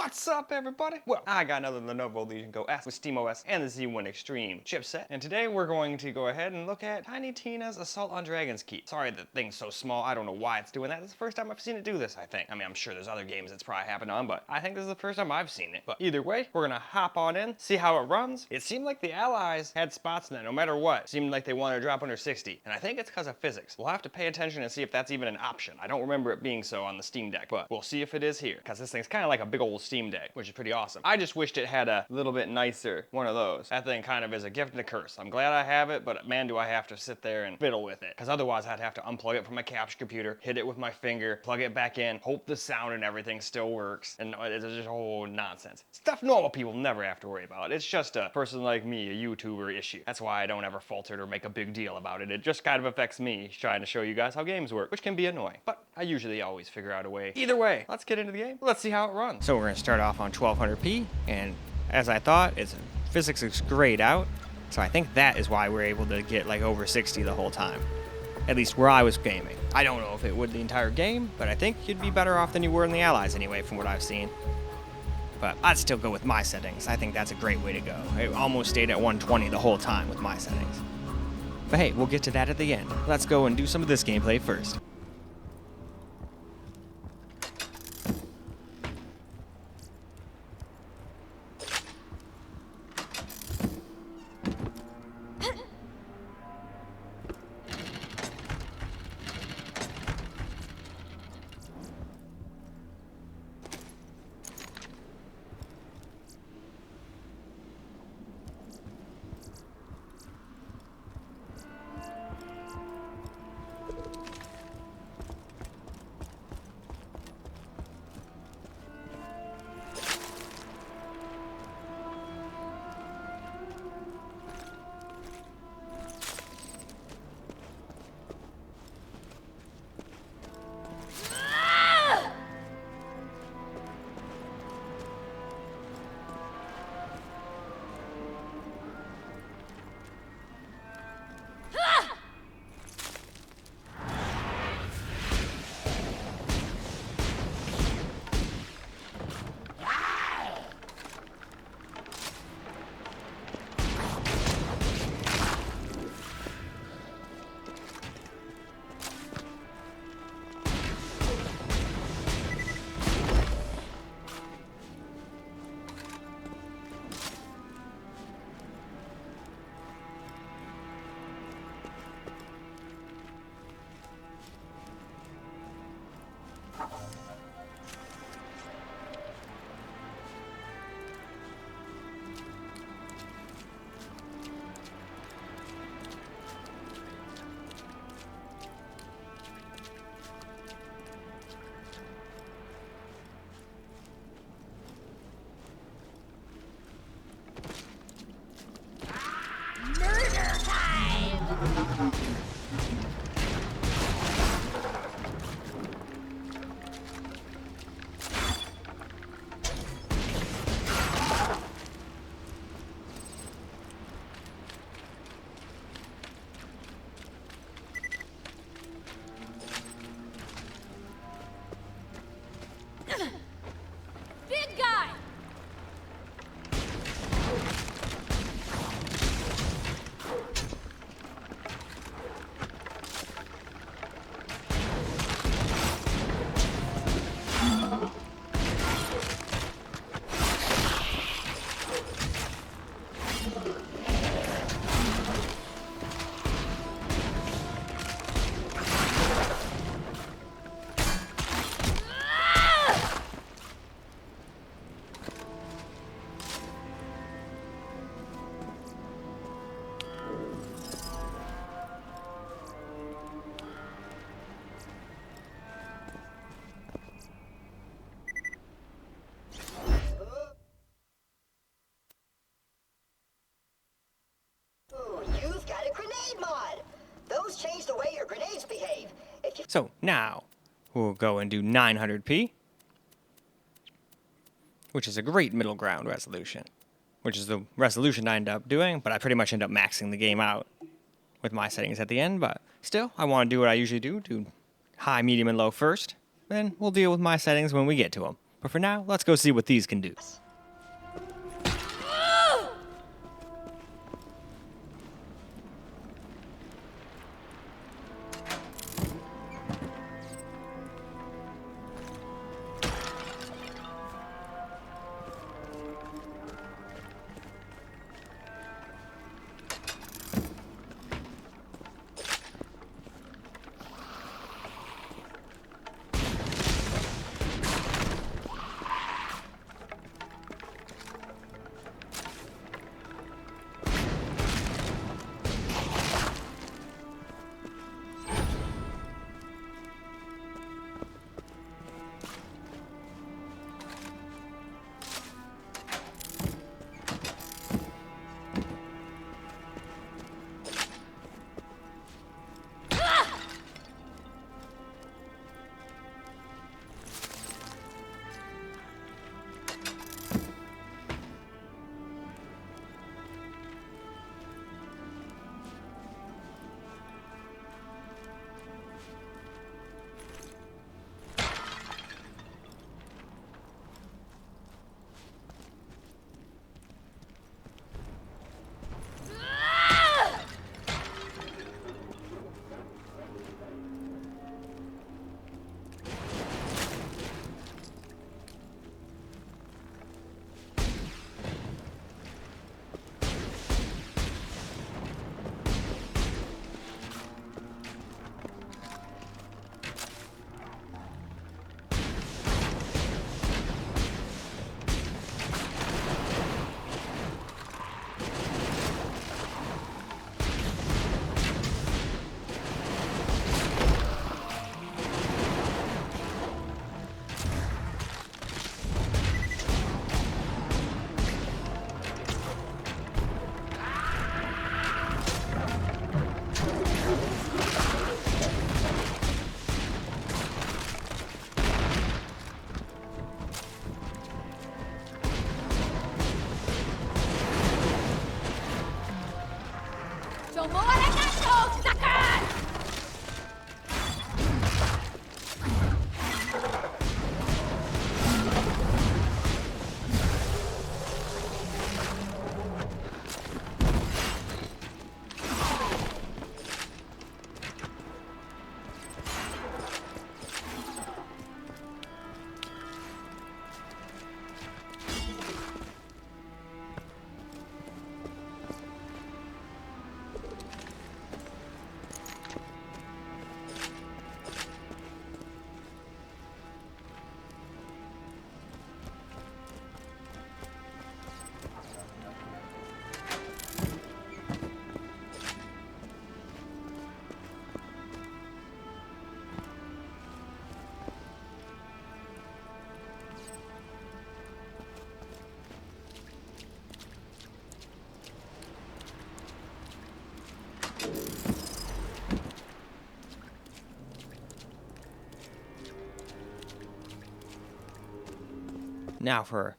What's up, everybody? Well, I got another Lenovo Legion Go S with SteamOS and the Z1 Extreme chipset, and today we're going to go ahead and look at Tiny Tina's Assault on Dragon's Keep. Sorry the thing's so small, I don't know why it's doing that. It's the first time I've seen it do this, I think. I mean, I'm sure there's other games it's probably happened on, but I think this is the first time I've seen it. But either way, we're gonna hop on in, see how it runs. It seemed like the Allies had spots in that, no matter what. It seemed like they wanted to drop under 60, and I think it's because of physics. We'll have to pay attention and see if that's even an option. I don't remember it being so on the Steam Deck, but we'll see if it is here, because this thing's kind of like a big old Steam Deck, which is pretty awesome. I just wished it had a little bit nicer one of those. That thing kind of is a gift and a curse. I'm glad I have it, but man, do I have to sit there and fiddle with it, because otherwise I'd have to unplug it from my capture computer, hit it with my finger, plug it back in, hope the sound and everything still works, and it's just whole nonsense. Stuff normal people never have to worry about. It's just a person like me, a YouTuber issue. That's why I don't ever falter or make a big deal about it. It just kind of affects me trying to show you guys how games work, which can be annoying, but I usually always figure out a way. Either way, let's get into the game. Let's see how it runs. So we're gonna start off on 1200p, and as I thought, physics is grayed out, so I think that is why we're able to get like over 60 the whole time. At least where I was gaming. I don't know if it would the entire game, but I think you'd be better off than you were in the Allies anyway, from what I've seen. But I'd still go with my settings. I think that's a great way to go. It almost stayed at 120 the whole time with my settings. But hey, we'll get to that at the end. Let's go and do some of this gameplay first. So now we'll go and do 900p, which is a great middle ground resolution, which is the resolution I end up doing, but I pretty much end up maxing the game out with my settings at the end. But still, I want to do what I usually do high, medium, and low first, then we'll deal with my settings when we get to them. But for now, let's go see what these can do. Now for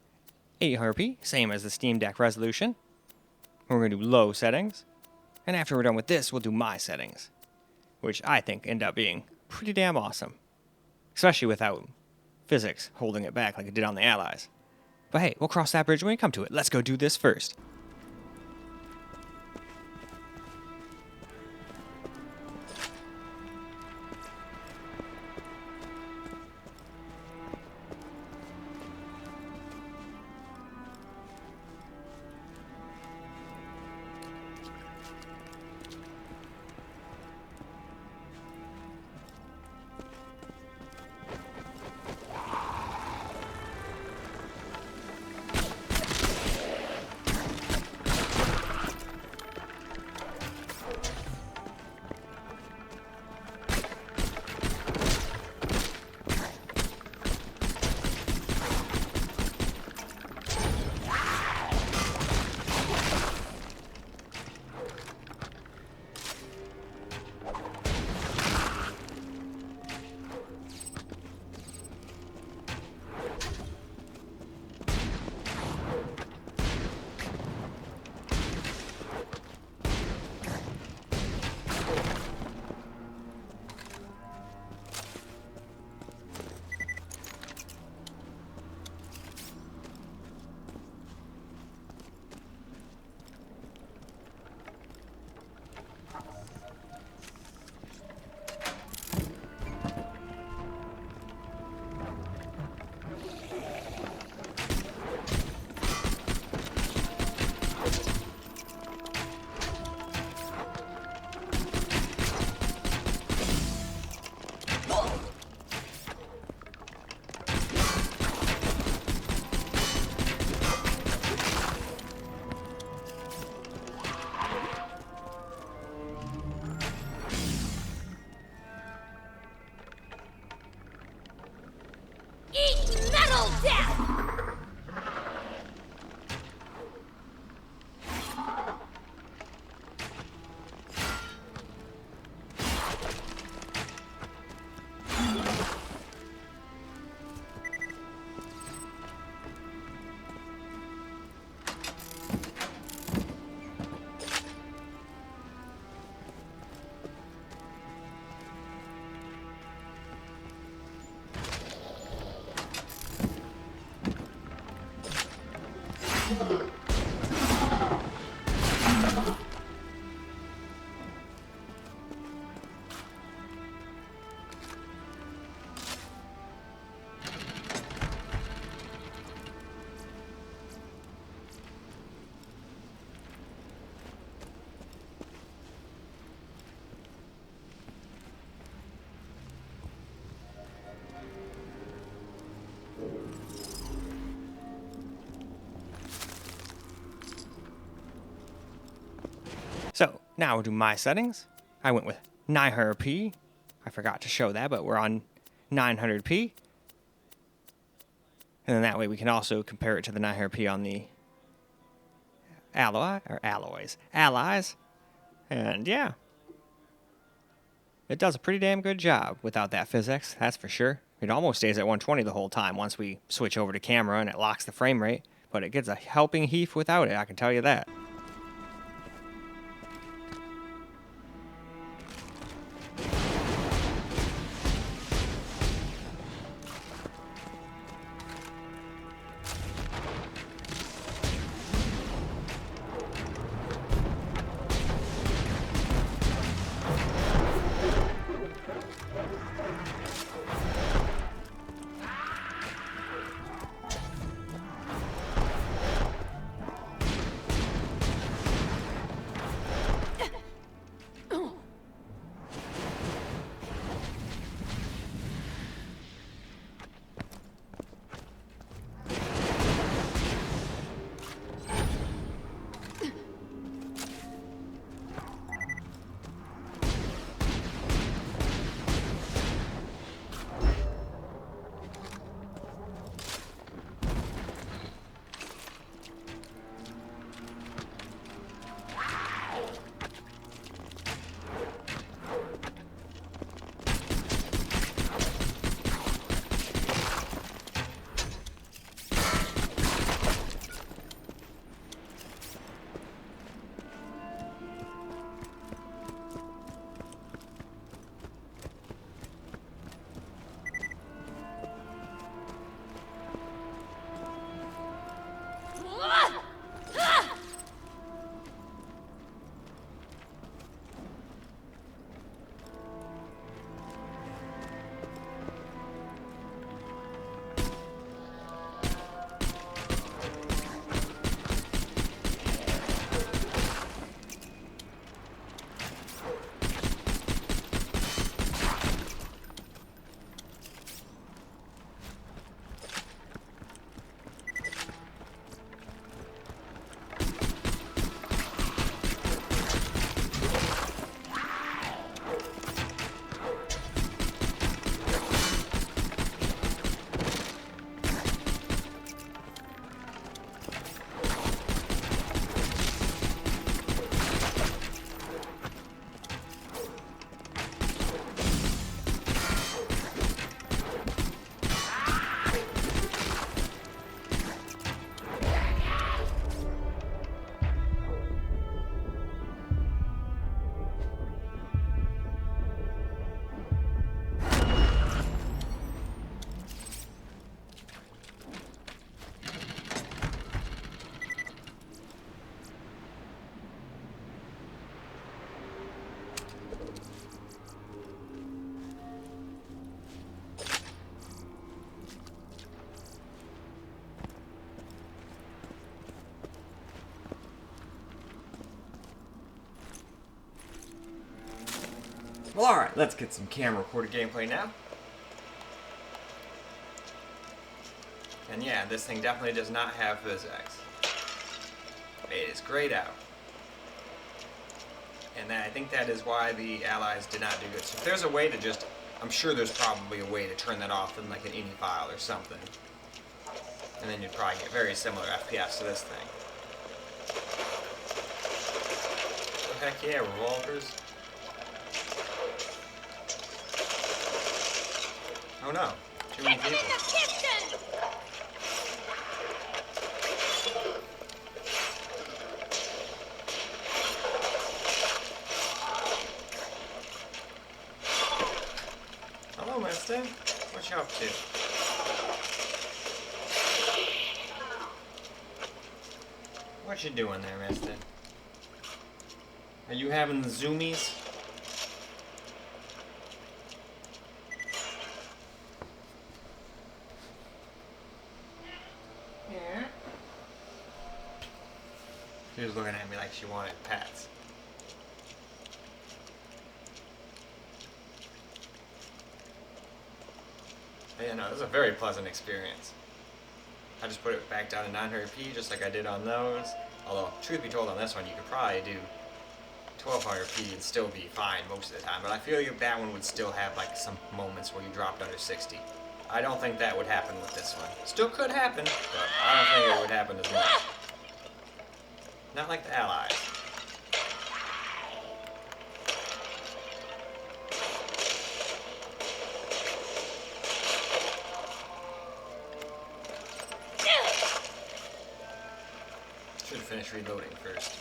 800p, same as the Steam Deck resolution. We're going to do low settings. And after we're done with this, we'll do my settings, which I think end up being pretty damn awesome. Especially without physics holding it back like it did on the Allies. But hey, we'll cross that bridge when we come to it. Let's go do this first. So now we'll do my settings. I went with 900p. I forgot to show that, but we're on 900p. And then that way we can also compare it to the 900p on the allies. And yeah, it does a pretty damn good job without that physics, that's for sure. It almost stays at 120 the whole time once we switch over to camera and it locks the frame rate, but it gets a helping heap without it, I can tell you that. Well, alright, let's get some camera recorded gameplay now. And yeah, this thing definitely does not have physics. It is grayed out. And I think that is why the allies did not do good. So if there's a way to just, I'm sure there's probably a way to turn that off in like an INI file or something. And then you'd probably get very similar FPS to this thing. Oh, heck yeah, revolvers. Oh no, too many people. Hello, mister. What you up to? What you doing there, mister? Are you having the zoomies? Yeah. She was looking at me like she wanted pats. Yeah, no, this is a very pleasant experience. I just put it back down to 900p just like I did on those. Although, truth be told, on this one you could probably do 1200p and still be fine most of the time. But I feel like that one would still have like some moments where you dropped under 60. I don't think that would happen with this one. Still could happen, but I don't think it would happen as much. Not like the Allies. Should finish reloading first.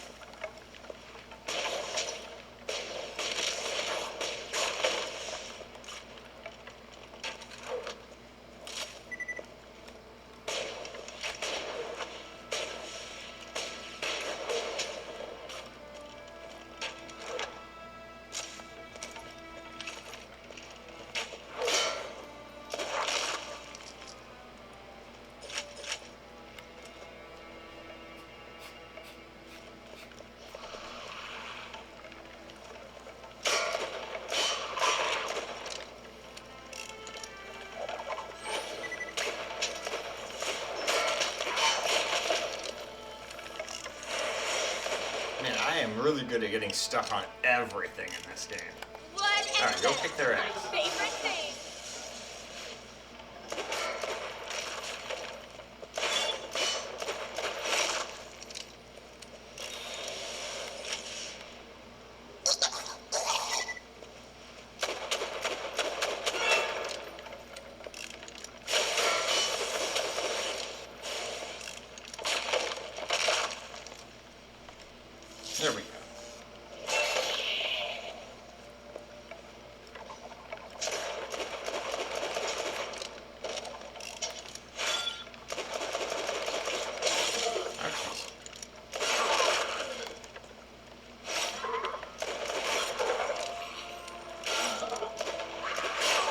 Man, I am really good at getting stuck on everything in this game. Alright, go kick their ass. Favorite thing. There we go.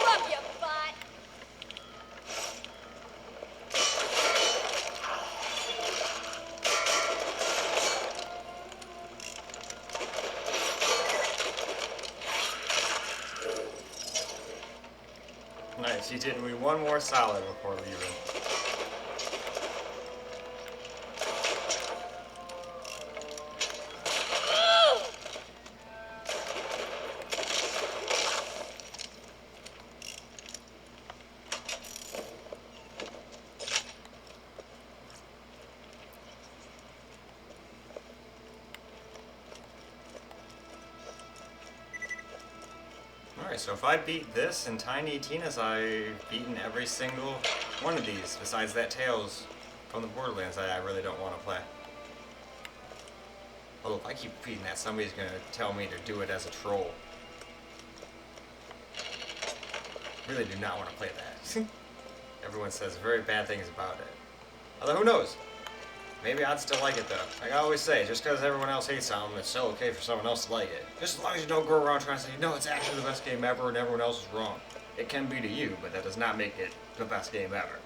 Love you, bot. Nice, you did me one more solid before leaving. Alright, so if I beat this and Tiny Tina's, I've beaten every single one of these, besides that Tails from the Borderlands I really don't want to play. Although if I keep beating that, somebody's going to tell me to do it as a troll. Really do not want to play that. Everyone says very bad things about it. Although who knows? Maybe I'd still like it though. Like I always say, just because everyone else hates something, it's still okay for someone else to like it. Just as long as you don't go around trying to say, no, it's actually the best game ever and everyone else is wrong. It can be to you, but that does not make it the best game ever.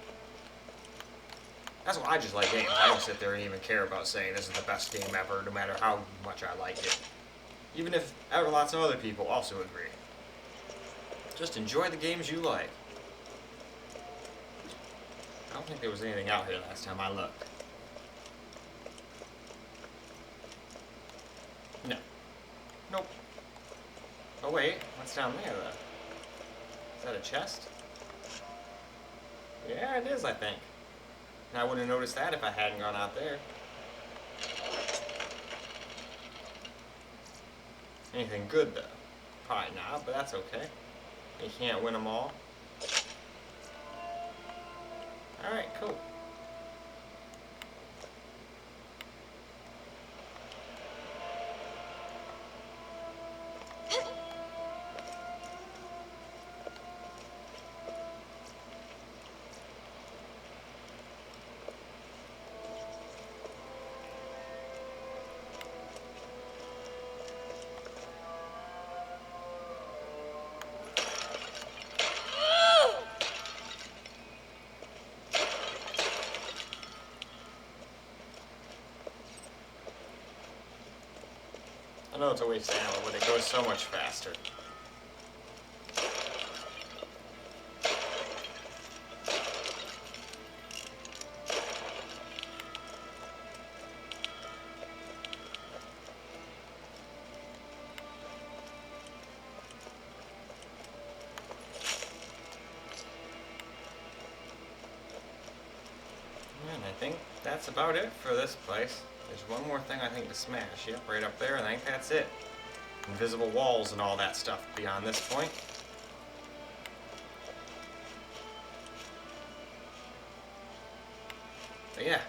That's why I just like games. I don't sit there and even care about saying this is the best game ever, no matter how much I like it. Even if lots of other people also agree. Just enjoy the games you like. I don't think there was anything out here last time I looked. No. Nope. Oh wait, what's down there though? Is that a chest? Yeah, it is, I think. And I wouldn't have noticed that if I hadn't gone out there. Anything good though? Probably not, but that's okay. You can't win them all. Alright, cool. I know it's a waste of ammo, but it goes so much faster. And I think that's about it for this place. There's one more thing I think to smash. Yep, right up there, and I think that's it. Invisible walls and all that stuff beyond this point. But yeah,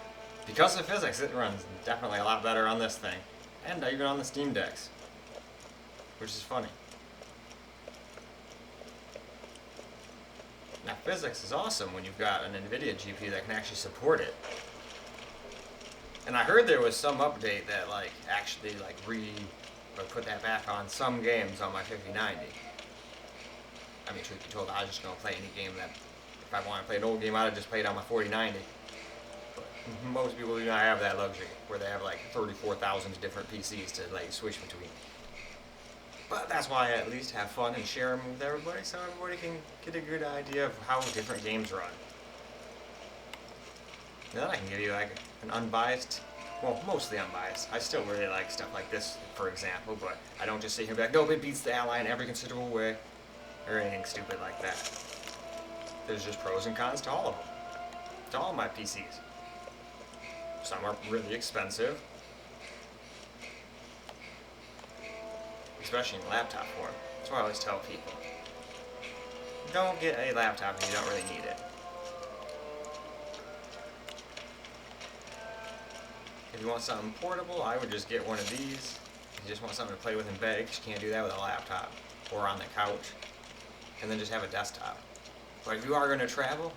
because of physics, it runs definitely a lot better on this thing. And even on the Steam Decks. Which is funny. Now physics is awesome when you've got an NVIDIA GPU that can actually support it. And I heard there was some update that actually put that back on some games on my 5090. I mean, truth be told, I was just gonna play any game that, if I want to play an old game, I'd just play it on my 4090. But most people do not have that luxury, where they have 34,000 different PCs to switch between. But that's why I at least have fun and share them with everybody, so everybody can get a good idea of how different games run. And then I can give you an unbiased, well, mostly unbiased. I still really like stuff like this, for example, but I don't just sit here and be like, no, it beats the Ally in every considerable way, or anything stupid like that. There's just pros and cons to all of them, to all my PCs. Some are really expensive, especially in laptop form. That's why I always tell people, don't get a laptop if you don't really need it. If you want something portable, I would just get one of these. If you just want something to play with in bed, because you can't do that with a laptop or on the couch, and then just have a desktop. But if you are going to travel,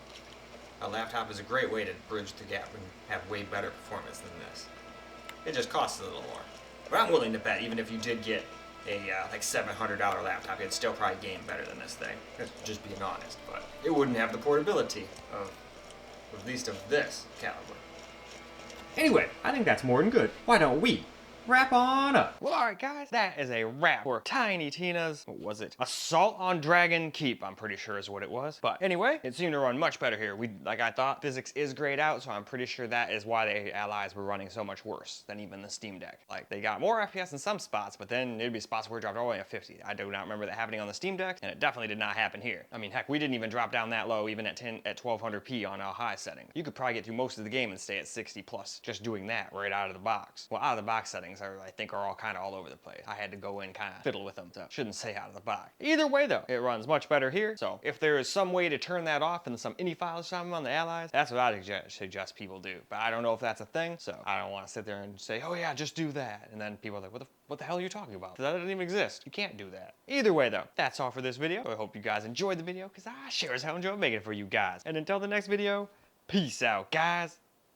a laptop is a great way to bridge the gap and have way better performance than this. It just costs a little more. But I'm willing to bet even if you did get a $700 laptop, it'd still probably game better than this thing. Just being honest. But it wouldn't have the portability of at least of this caliber. Anyway, I think that's more than good. Why don't we wrap on up? Well, alright guys, that is a wrap for Tiny Tina's, what was it? Assault on Dragon Keep, I'm pretty sure is what it was. But anyway, it seemed to run much better here. Like I thought, physics is grayed out, so I'm pretty sure that is why the Allies were running so much worse than even the Steam Deck. They got more FPS in some spots, but then it'd be spots where it dropped all the way to 50. I do not remember that happening on the Steam Deck, and it definitely did not happen here. I mean, heck, we didn't even drop down that low even at 1200p on a high setting. You could probably get through most of the game and stay at 60 plus, just doing that right out of the box. Well, out of the box settings I think are all kind of all over the place. I had to go in kind of fiddle with them, so shouldn't say out of the box. Either way though, it runs much better here, so if there is some way to turn that off in some INI files or something on the Allies, that's what I suggest people do. But I don't know if that's a thing, so I don't want to sit there and say, oh yeah, just do that. And then people are like, what the hell are you talking about? That doesn't even exist. You can't do that. Either way though, that's all for this video. I hope you guys enjoyed the video, because I sure as hell enjoyed making it for you guys. And until the next video, peace out, guys.